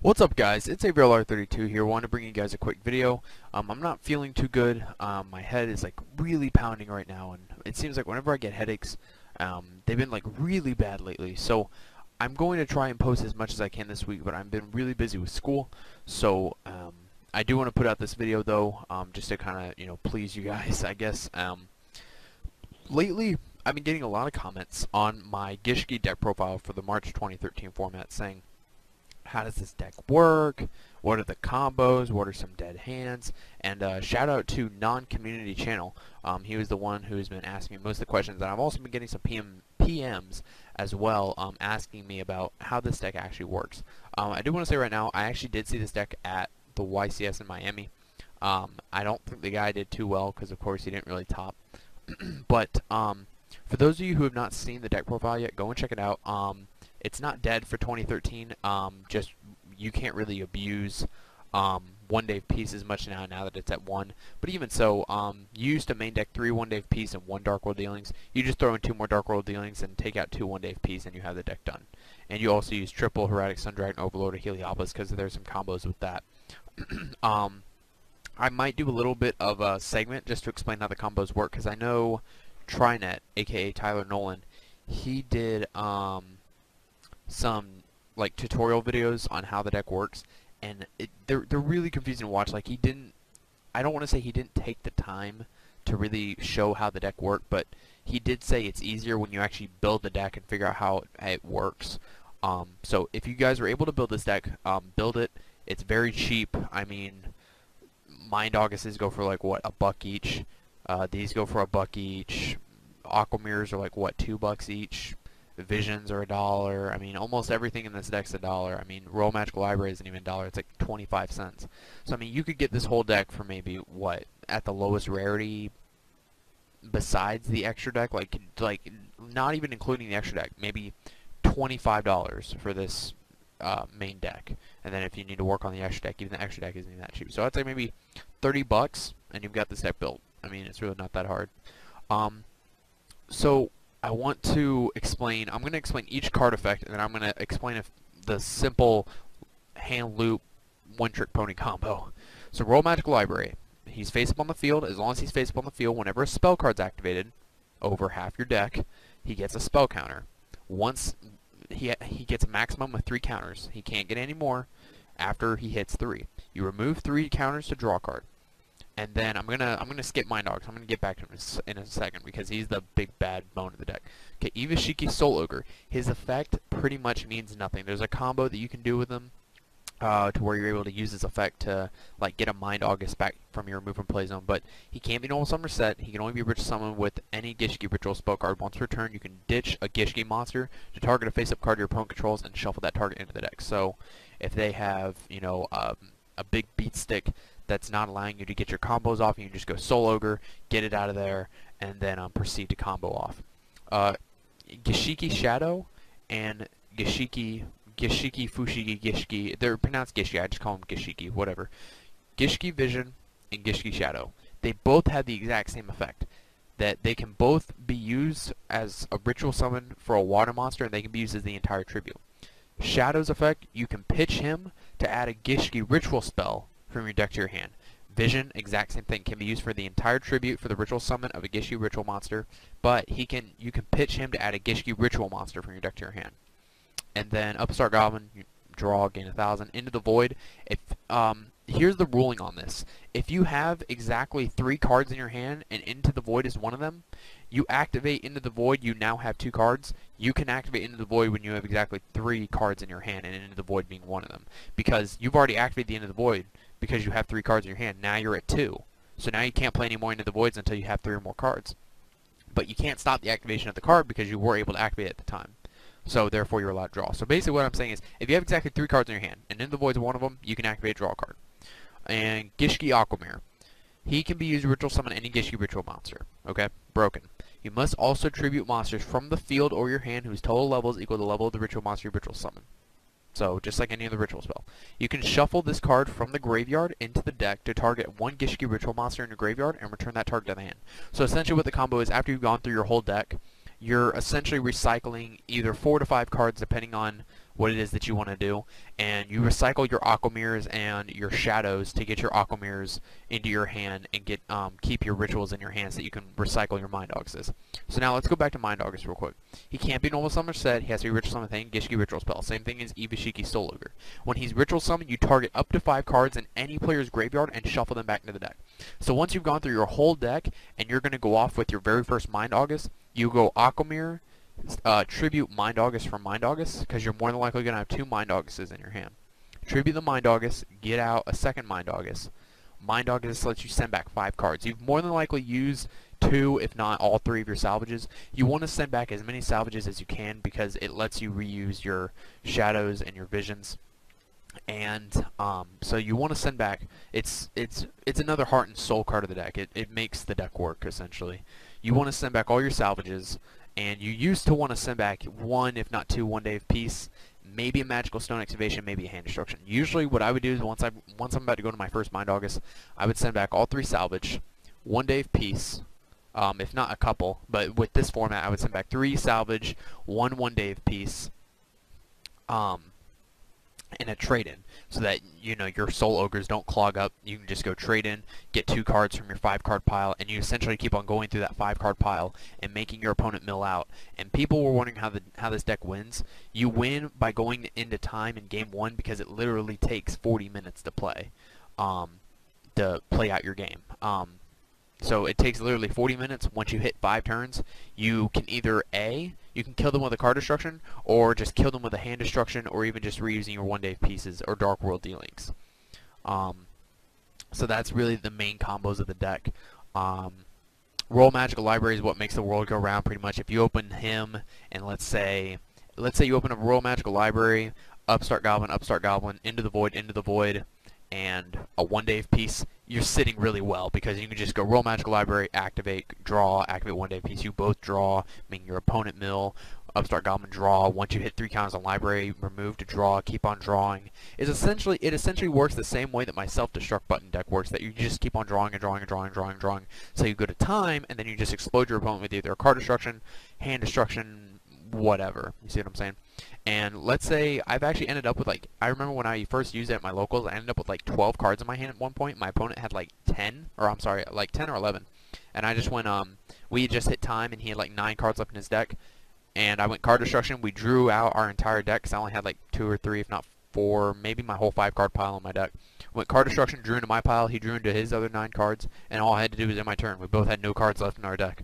What's up, guys? It's AVLR32 here. Want to bring you guys a quick video. I'm not feeling too good. My head is like really pounding right now, and it seems like whenever I get headaches, they've been like really bad lately. So I'm going to try and post as much as I can this week, but I've been really busy with school. So I do want to put out this video though, just to kind of please you guys, I guess. Lately, I've been getting a lot of comments on my Gishki deck profile for the March 2013 format saying, how does this deck work? What are the combos? What are some dead hands? And shout out to Non-Community Channel. He was the one who's been asking me most of the questions, and I've also been getting some PMs as well, asking me about how this deck actually works. I do want to say right now, I actually did see this deck at the YCS in Miami. I don't think the guy did too well because, of course, he didn't really top. But for those of you who have not seen the deck profile yet, go and check it out. It's not dead for 2013. Just you can't really abuse one Dave Peace as much now that it's at 1. But even so, you used to main deck 3 one Dave Peace and 1 Dark World Dealings. You just throw in 2 more Dark World Dealings and take out 2 one Dave Peace, and you have the deck done. And you also use triple Heretic Sun Dragon Overlord or Heliopolis because there's some combos with that. I might do a little bit of a segment just to explain how the combos work, because I know Trinet, aka Tyler Nolan, he did some like tutorial videos on how the deck works, and they're really confusing to watch. Like, I don't want to say he didn't take the time to really show how the deck worked, but he did say it's easier when you actually build the deck and figure out how it works. So if you guys are able to build this deck, build it. It's very cheap. I mean, Mind Augusts go for like what, $1 each. These go for $1 each. Aqua Mirrors are like what, $2 each. Visions are $1. I mean, almost everything in this deck's $1. I mean, Royal Magical Library isn't even $1. It's like 25 cents. So I mean, you could get this whole deck for maybe what, at the lowest rarity besides the extra deck, like not even including the extra deck, maybe $25 for this main deck. And then if you need to work on the extra deck, even the extra deck isn't even that cheap. So I'd say maybe $30 and you've got this deck built. I mean, it's really not that hard. So I want to explain, I'm going to explain each card effect, and then I'm going to explain the simple hand loop one-trick pony combo. So Royal Magical Library, he's face up on the field. As long as he's face up on the field, whenever a spell card's activated, over half your deck, he gets a spell counter. Once he gets a maximum of 3 counters. He can't get any more after he hits 3. You remove 3 counters to draw a card. And then I'm gonna skip Mind Dogs. I'm gonna get back to him in a second because he's the big bad bone of the deck. Okay, Gishki Soul Ogre. His effect pretty much means nothing. There's a combo that you can do with him to where you're able to use his effect to like get a Mind August back from your remove from play zone. But he can't be normal summon or set. He can only be ritual summoned with any Gishki ritual spell card. Once per turn, you can ditch a Gishki monster to target a face-up card your opponent controls and shuffle that target into the deck. So if they have a big beat stick that's not allowing you to get your combos off, you can just go Soul Ogre, get it out of there, and then proceed to combo off. Gishki Shadow and Gishki Fushigi Gishki, they're pronounced Gishki, I just call them Gishiki, whatever. Gishki Vision and Gishki Shadow, they both have the exact same effect. That they can both be used as a ritual summon for a water monster, and they can be used as the entire tribute. Shadow's effect, you can pitch him to add a Gishki ritual spell from your deck to your hand. Vision, exact same thing, can be used for the entire tribute for the ritual summon of a Gishki ritual monster, but you can pitch him to add a Gishki ritual monster from your deck to your hand. And then Upstart Goblin, you draw, gain 1,000. Into the Void, if here's the ruling on this. If you have exactly 3 cards in your hand and Into the Void is one of them, you activate Into the Void, you now have 2 cards. You can activate Into the Void when you have exactly 3 cards in your hand, and Into the Void being one of them. Because you've already activated the Into the Void because you have 3 cards in your hand. Now you're at 2. So now you can't play any more Into the Voids until you have 3 or more cards. But you can't stop the activation of the card because you were able to activate it at the time. So therefore you're allowed to draw. So basically what I'm saying is, if you have exactly 3 cards in your hand, and Into the Void's one of them, you can activate draw a card. And Gishki Aquamirror. He can be used to ritual summon any Gishki ritual monster. Okay? Broken. You must also tribute monsters from the field or your hand whose total level is equal to the level of the ritual monster you ritual summon. So, just like any other ritual spell. You can shuffle this card from the graveyard into the deck to target 1 Gishki ritual monster in your graveyard and return that target to the hand. So essentially what the combo is, after you've gone through your whole deck, you're essentially recycling either 4 to 5 cards depending on what it is that you want to do, and you recycle your aqua mirrors and your shadows to get your aqua mirrors into your hand and get keep your rituals in your hand so that you can recycle your mind auguses. So now let's go back to mind augus real quick. He can't be normal summon set, he has to be ritual summon thing, Gishki ritual spell. Same thing as Gishki Soul Ogre. When he's ritual summoned, you target up to 5 cards in any player's graveyard and shuffle them back into the deck. So once you've gone through your whole deck and you're going to go off with your very first mind augus, you go aqua mirror, tribute Mind Augus from Mind Augus, because you're more than likely going to have 2 Mind Auguses in your hand. Tribute the Mind Augus, get out a second Mind Augus. Mind Augus lets you send back 5 cards. You've more than likely used 2, if not all 3 of your salvages. You want to send back as many salvages as you can because it lets you reuse your shadows and your visions. And so you want to send back. It's another heart and soul card of the deck. It makes the deck work essentially. You want to send back all your salvages. And you used to want to send back 1, if not 2, 1 day of peace, maybe a magical stone activation, maybe a hand destruction. Usually what I would do is once I'm about to go to my first Mind Augus, I would send back all 3 salvage, 1 day of peace, if not a couple, but with this format I would send back 3 salvage, 1 day of peace, and a trade-in, so that your soul ogres don't clog up. You can just go trade in, get 2 cards from your 5 card pile, and you essentially keep on going through that 5 card pile and making your opponent mill out. And people were wondering how this deck wins. You win by going into time in game 1 because it literally takes 40 minutes to play out your game. So it takes literally 40 minutes. Once you hit 5 turns, you can either you can kill them with a card destruction, or just kill them with a hand destruction, or even just reusing your 1 day of pieces or Dark World dealings. So that's really the main combos of the deck. Royal Magical Library is what makes the world go round pretty much. If you open him, and let's say you open a Royal Magical Library, Upstart Goblin, Into the Void, and a 1 day of peace, you're sitting really well because you can just go Royal Magical Library, activate, draw, activate 1 day of peace. You both draw, meaning your opponent mill, Upstart Goblin draw. Once you hit 3 counters on library, remove to draw, keep on drawing. It essentially works the same way that my self-destruct button deck works, that you just keep on drawing and drawing and drawing and drawing and drawing. So you go to time, and then you just explode your opponent with either a card destruction, hand destruction, whatever. You see what I'm saying? And let's say I've actually ended up with I remember when I first used it at my locals, I ended up with 12 cards in my hand at one point. My opponent had 10, or I'm sorry, 10 or 11. And I just went, we had just hit time and he had 9 cards left in his deck. And I went card destruction. We drew out our entire deck because I only had 2 or 3, if not 4, maybe my whole 5 card pile on my deck. Went card destruction, drew into my pile, he drew into his other 9 cards, and all I had to do was end my turn. We both had no cards left in our deck.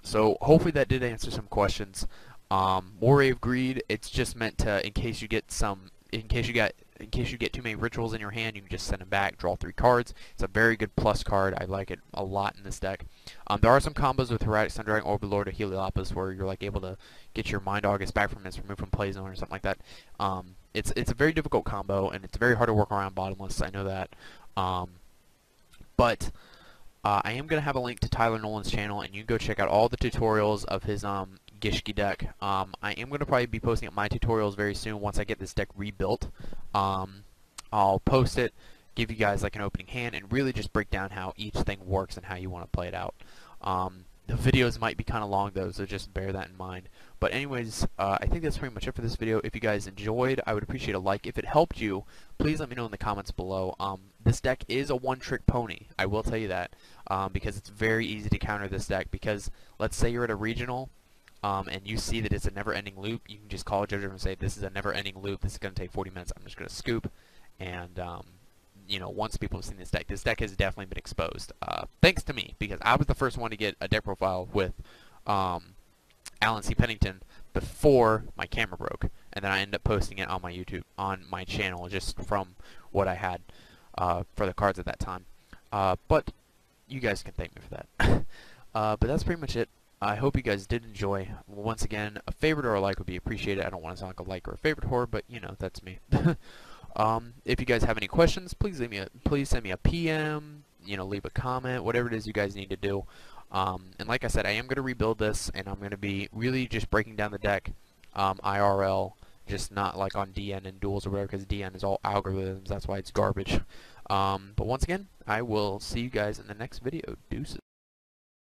So hopefully that did answer some questions. Warrior of Greed, it's just meant to, in case you get too many rituals in your hand, you can just send them back, draw 3 cards. It's a very good plus card. I like it a lot in this deck. There are some combos with Heretic Sun Dragon, Overlord, or Heliopus where you're able to get your Mind Augus back from its removed from play zone or something like that. It's a very difficult combo, and it's very hard to work around bottomless. I know that. But I am going to have a link to Tyler Nolan's channel, and you can go check out all the tutorials of his Gishki deck. I am going to probably be posting up my tutorials very soon once I get this deck rebuilt. I'll post it, give you guys an opening hand, and really just break down how each thing works and how you want to play it out. The videos might be kind of long though, so just bear that in mind. But anyways, I think that's pretty much it for this video. If you guys enjoyed, I would appreciate a like. If it helped you, please let me know in the comments below. This deck is a one-trick pony, I will tell you that, because it's very easy to counter this deck. Because let's say you're at a regional, and you see that it's a never-ending loop, you can just call a judge and say, this is a never-ending loop, this is going to take 40 minutes, I'm just going to scoop. And once people have seen this deck has definitely been exposed. Thanks to me, because I was the first one to get a deck profile with Alan C. Pennington before my camera broke. And then I ended up posting it on my YouTube, on my channel, just from what I had for the cards at that time. But you guys can thank me for that. But that's pretty much it. I hope you guys did enjoy. Once again, a favorite or a like would be appreciated. I don't want to sound like a like or a favorite whore, but that's me. If you guys have any questions, please send me a PM. Leave a comment, whatever it is you guys need to do. And like I said, I am going to rebuild this, and I'm going to be really just breaking down the deck, IRL, just not like on DN and duels or whatever, because DN is all algorithms. That's why it's garbage. But once again, I will see you guys in the next video. Deuces.